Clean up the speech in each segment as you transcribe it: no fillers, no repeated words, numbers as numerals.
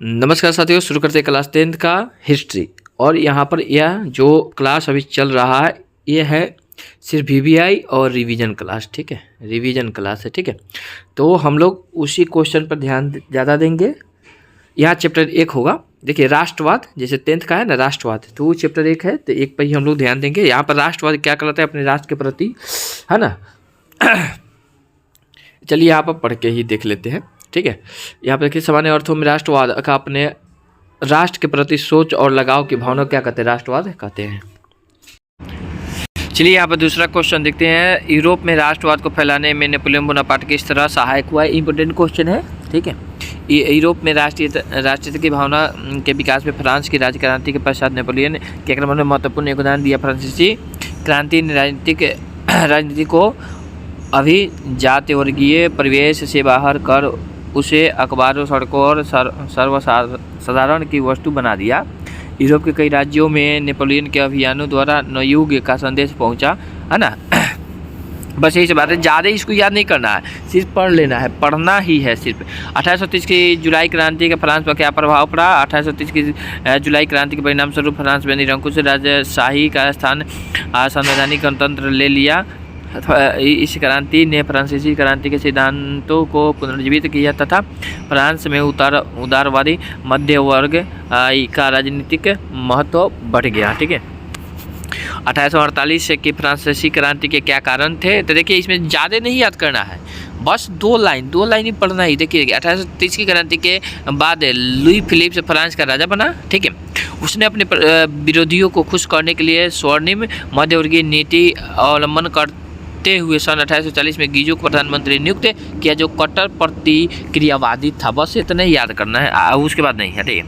नमस्कार साथियों, शुरू करते हैं क्लास 10th का हिस्ट्री। और यहाँ पर यह जो क्लास अभी चल रहा है ये है सिर्फ वीवीआई और रिवीजन क्लास। ठीक है, रिवीजन क्लास है। ठीक है, तो हम लोग उसी क्वेश्चन पर ध्यान ज़्यादा देंगे। यहाँ चैप्टर 1 होगा। देखिए, राष्ट्रवाद जैसे 10th का है ना, राष्ट्रवाद, तो वो चैप्टर 1 है, तो 1 पर ही हम लोग ध्यान देंगे। यहाँ पर राष्ट्रवाद क्या कहलाता है, अपने राष्ट्र के प्रति, है ना। चलिए यहाँ पर पढ़ के ही देख लेते हैं। ठीक है, यहाँ पर देखिए, सामान्य अर्थों में राष्ट्रवाद का अपने राष्ट्र के प्रति सोच और लगाव की भावना क्या कहते हैं, राष्ट्रवाद कहते हैं। चलिए यहाँ पर दूसरा क्वेश्चन देखते हैं। यूरोप में राष्ट्रवाद को फैलाने में नेपोलियन बोनापार्ट किस तरह सहायक हुआ है। इंपॉर्टेंट क्वेश्चन है। ठीक है, यूरोप में राष्ट्रीयता की भावना के विकास में फ्रांस की राज्य क्रांति के पश्चात नेपोलियन के आक्रमण में महत्वपूर्ण योगदान दिया। फ्रांसीसी क्रांति ने राजनीति को अभिजात वर्गीय परिवेश से बाहर कर उसे अखबारों, सड़कों और सर्वसाधारण की वस्तु बना दिया। यूरोप के कई राज्यों में नेपोलियन के अभियानों द्वारा नवयुग का संदेश पहुंचा, है ना। बस यही सब बात है, ज़्यादा इसको याद नहीं करना है, सिर्फ पढ़ लेना है, पढ़ना ही है सिर्फ। 1830 की जुलाई क्रांति का फ्रांस पर क्या प्रभाव पड़ा। 1830 की जुलाई क्रांति के परिणाम स्वरूप फ्रांस में निरंकुश राजशाही का स्थान संवैधानिक गणतंत्र ले लिया। इस क्रांति ने फ्रांसीसी क्रांति के सिद्धांतों को पुनर्जीवित किया तथा फ्रांस में उदारवादी मध्य वर्ग का राजनीतिक महत्व बढ़ गया। ठीक है, 1848 की फ्रांसीसी क्रांति के क्या कारण थे, तो देखिए इसमें ज़्यादा नहीं याद करना है, बस दो लाइन ही पढ़ना ही। देखिए 1830 की क्रांति के बाद लुई फिलिप्स फ्रांस का राजा बना। ठीक है, उसने अपने विरोधियों को खुश करने के लिए स्वर्णिम मध्यवर्गीय नीति अवलंबन करते हुए सन 1840 में गीजो को प्रधानमंत्री नियुक्त किया, जो कट्टर प्रतिक्रियावादी था। बस इतना ही याद करना है, उसके बाद नहीं है। ठीक है,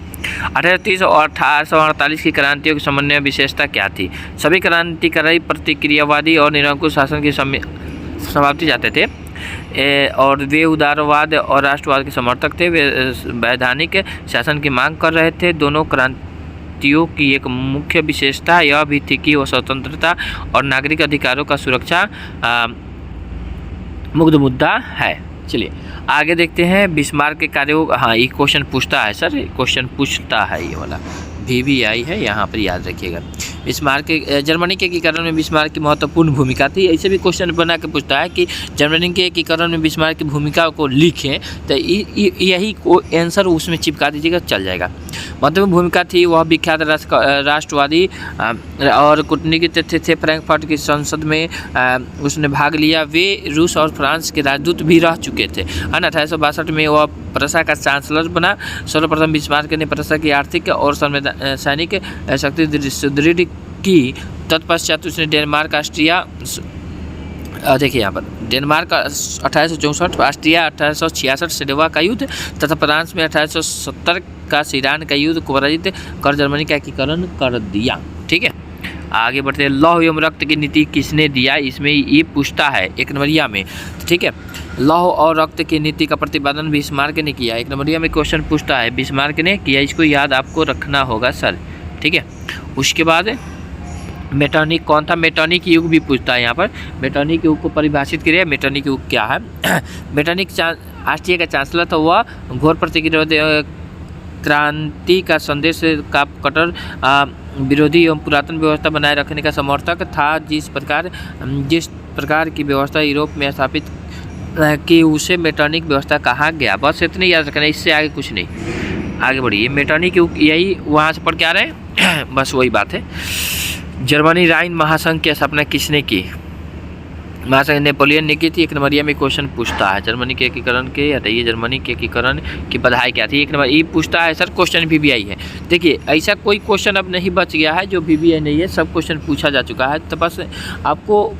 1830 और 1848 की क्रांतियों की सामान्य विशेषता क्या थी। सभी क्रांतिकारी प्रतिक्रियावादी और निरंकुश शासन की समाप्ति चाहते थे और वे उदारवाद और राष्ट्रवाद के समर्थक थे। वे वैधानिक शासन की मांग कर रहे थे। दोनों क्रांतियों की एक मुख्य विशेषता यह भी थी कि वह स्वतंत्रता और नागरिक अधिकारों का सुरक्षा मुख्य मुद्दा है। चलिए आगे देखते हैं बिस्मार्क के कार्यों। हाँ, ये क्वेश्चन पूछता है सर, क्वेश्चन पूछता है, ये वाला वीवीआई है, यहाँ पर याद रखिएगा। बिस्मार्क के जर्मनी के एकीकरण में बिस्मार्क की महत्वपूर्ण भूमिका थी। ऐसे भी क्वेश्चन बना के पूछता है कि जर्मनी के एकीकरण में बिस्मार्क की भूमिका को लिखें, तो यही को आंसर उसमें चिपका दीजिएगा, चल जाएगा। महत्वपूर्ण भूमिका थी, वह विख्यात राष्ट्रवादी और कूटनीतिज्ञ थे। फ्रैंकफर्ट की संसद में उसने भाग लिया। वे रूस और फ्रांस के राजदूत भी रह चुके थे। 1862 में वह प्रशा का चांसलर बना। सर्वप्रथम बिस्मार्क ने प्रशा की आर्थिक और सैनिक शक्ति सुदृढ़ की। तत्पश्चात उसने डेनमार्क, ऑस्ट्रिया, देखिए यहाँ पर डेनमार्क 1864, ऑस्ट्रिया 1866 सेनेवा का युद्ध तथा फ्रांस में 1870 का सीरान का युद्ध को पराजित कर जर्मनी का एकीकरण कर दिया। ठीक है, आगे बढ़ते हैं। लौह एवं रक्त की नीति किसने दिया, इसमें ये पूछता है 1 नंबरिया में। ठीक है, लौह और रक्त की नीति का प्रतिपादन बिस्मार्क ने किया। 1 नंबरिया में क्वेश्चन पूछता है, बिस्मार्क ने किया, इसको याद आपको रखना होगा सर। ठीक है, उसके बाद मेटर्निक कौन था, मेटर्निक युग भी पूछता है यहाँ पर। मेटर्निक युग को परिभाषित करिए, मेटर्निक युग क्या है। मेटर्निक ऑस्ट्रिया का चांसलर था। वह घोर प्रतिक्रिया क्रांति का संदेश का कट्टर विरोधी एवं पुरातन व्यवस्था बनाए रखने का समर्थक था। जिस प्रकार की व्यवस्था यूरोप में स्थापित की उसे मेटर्निक व्यवस्था कहा गया। बस इतने याद रखना, इससे आगे कुछ नहीं। आगे बढ़िए, मेटर्निक युग यही वहाँ से पढ़ के आ रहे हैं, बस वही बात है। जर्मनी राइन महासंघ की स्थापना किसने की, महासंघ नेपोलियन ने की थी। 1 नंबरिया में क्वेश्चन पूछता है जर्मनी के एकीकरण के, हटाइए, जर्मनी के एकीकरण की बधाई क्या थी। 1 नंबर ये पूछता है सर, क्वेश्चन वीवीआई है। देखिए ऐसा कोई क्वेश्चन अब नहीं बच गया है जो वीवीआई नहीं है, सब क्वेश्चन पूछा जा चुका है। तो बस आपको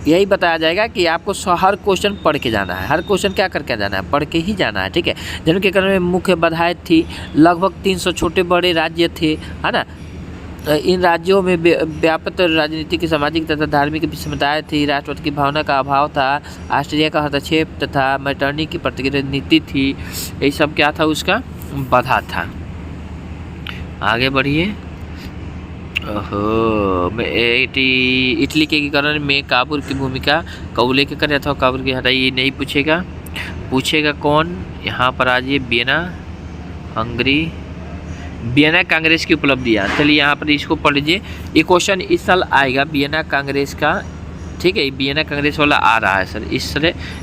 यही बताया जाएगा कि आपको हर क्वेश्चन पढ़ के जाना है। हर क्वेश्चन क्या करके जाना है, पढ़ के ही जाना है। ठीक है, जर्मनी के एकीकरण में मुख्य बाधाएं थी। लगभग 300 छोटे बड़े राज्य थे, है ना। इन राज्यों में व्यापक राजनीतिक, सामाजिक तथा धार्मिक विषमताएं थी। राष्ट्रवाद की भावना का अभाव था। ऑस्ट्रिया का हस्तक्षेप तथा मेटर्निक की प्रतिक्रिया नीति थी। ये सब क्या था, उसका बाधा था। आगे बढ़िए। इटली के एकीकरण में काबुल की भूमिका का उल्लेख करें अथवा काबुल की हटाई, नहीं पूछेगा। पूछेगा कौन, यहाँ पर आ जाइए, वियना हंगरी, वियना कांग्रेस की उपलब्धियाँ। चलिए यहाँ पर इसको पढ़ लीजिए, ये क्वेश्चन इस साल आएगा वियना कांग्रेस का, ठीक है, वियना कांग्रेस वाला आ रहा है सर,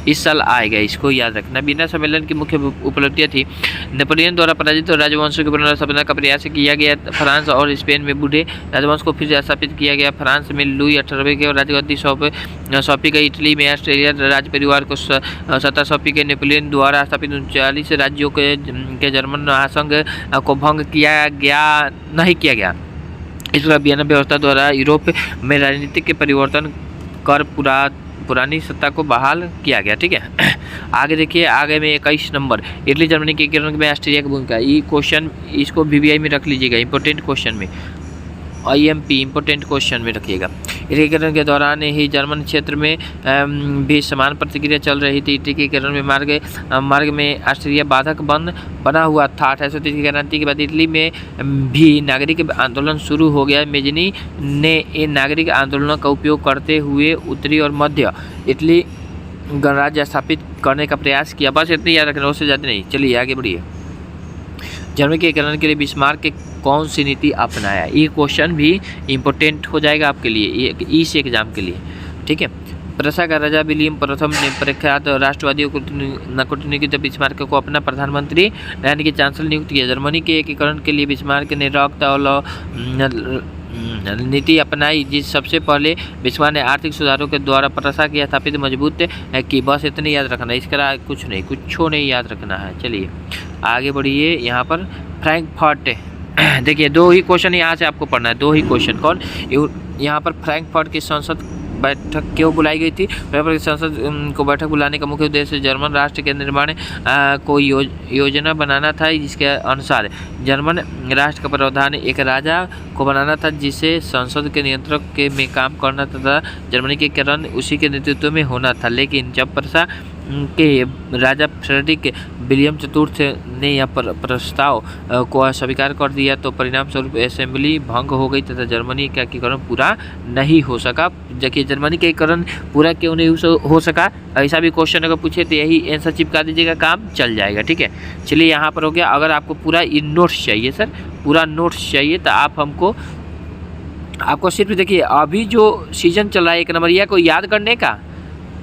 इस साल आएगा, इसको याद रखना। वियना सम्मेलन की मुख्य उपलब्धियाँ थी, नेपोलियन द्वारा पराजित और राजवंशों की पुनर्स्थापना का प्रयास किया गया, फ्रांस और स्पेन में बूढ़े राजवंश को फिर से स्थापित किया गया, फ्रांस में लुई 18वें के राजगद्दी सौंपी गई, इटली में ऑस्ट्रेलिया राज परिवार को सत्ता सौंपी गई, नेपोलियन द्वारा स्थापित 39 राज्यों के जर्मन महासंघ को भंग नहीं किया गया। इस प्रकार वियना व्यवस्था द्वारा यूरोप में राजनीतिक के परिवर्तन कर पुरानी सत्ता को बहाल किया गया, ठीक है। आगे देखिए, आगे में 21 नंबर, इटली जर्मनी के एकीकरण में ऑस्ट्रिया की भूमिका। ये क्वेश्चन इसको VVI में रख लीजिएगा, इंपॉर्टेंट क्वेश्चन में, IMP इंपॉर्टेंट क्वेश्चन में रखिएगा। एकीकरण के दौरान ही जर्मन क्षेत्र में भी समान प्रतिक्रिया चल रही थी। एकीकरण में मार्ग में ऑस्ट्रिया बाधक बना हुआ था। 1830 की क्रांति के बाद इटली में भी नागरिक आंदोलन शुरू हो गया। मेजनी ने इन नागरिक आंदोलनों का उपयोग करते हुए उत्तरी और मध्य इटली गणराज्य स्थापित करने का प्रयास किया। बस इतनी याद रखना, उससे ज़्यादा नहीं। चलिए आगे बढ़िए। जर्मनी के एकीकरण के लिए बिस्मार्क के कौन सी नीति अपनाया? ये क्वेश्चन भी इम्पोर्टेंट हो जाएगा आपके लिए, इस एग्जाम के लिए, ठीक है। प्रशा का राजा विलियम प्रथम ने प्रख्यात राष्ट्रवादी कूटनीतिज्ञ बिस्मार्क को अपना प्रधानमंत्री यानी कि चांसलर नियुक्त किया। जर्मनी के एकीकरण के लिए बिस्मार्क ने रक्त और नीति अपनाई, जिस सबसे पहले बिस्मार्क ने आर्थिक सुधारों के द्वारा प्रशा की स्थापित मजबूत की। बस इतनी याद रखना, इसका कुछ नहीं याद रखना है। चलिए आगे बढ़िए। यहाँ पर फ्रैंकफर्ट, देखिए 2 ही क्वेश्चन यहाँ से आपको पढ़ना है, 2 ही क्वेश्चन। कौन? यहाँ पर फ्रैंकफर्ट की संसद बैठक क्यों बुलाई गई थी? फ्रैंकफर्ट की संसद को बैठक बुलाने का मुख्य उद्देश्य जर्मन राष्ट्र के निर्माण को योजना बनाना था, जिसके अनुसार जर्मन राष्ट्र का प्रावधान एक राजा को बनाना था, जिसे संसद के नियंत्रक के में काम करना था। जर्मनी के एकीकरण उसी के नेतृत्व में होना था, लेकिन जब प्रशा के राजा फ्रेडरिक विलियम चतुर्थ ने यह प्रस्ताव को स्वीकार कर दिया, तो परिणाम स्वरूप असेंबली भंग हो गई तथा जर्मनी का एकीकरण पूरा नहीं हो सका। देखिए जर्मनी का एकीकरण पूरा क्यों नहीं हो सका, ऐसा भी क्वेश्चन अगर पूछे तो यही आंसर चिपका दीजिएगा, काम चल जाएगा, ठीक है। चलिए यहाँ पर हो गया। अगर आपको पूरा नोट्स चाहिए सर, पूरा नोट्स चाहिए, तो आपको सिर्फ देखिए अभी जो सीजन चल रहा है 1 नंबरिया को याद करने का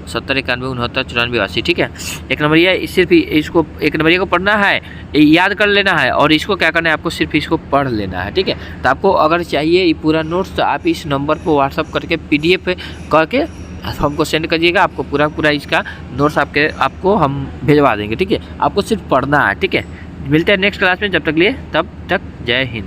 70 91 69 94 80, ठीक है। 1 नंबरिया सिर्फ इसको 1 नंबरिया को पढ़ना है, याद कर लेना है, और इसको क्या करना है, आपको सिर्फ इसको पढ़ लेना है, ठीक है। तो आपको अगर चाहिए ये पूरा नोट्स, तो आप इस नंबर पर व्हाट्सअप करके PDF करके हमको सेंड करिएगा, आपको पूरा इसका नोट्स आपको हम भिजवा देंगे, ठीक है। आपको सिर्फ पढ़ना है, ठीक है। मिलते हैं नेक्स्ट क्लास में, जब तक लिए तब तक जय हिंद।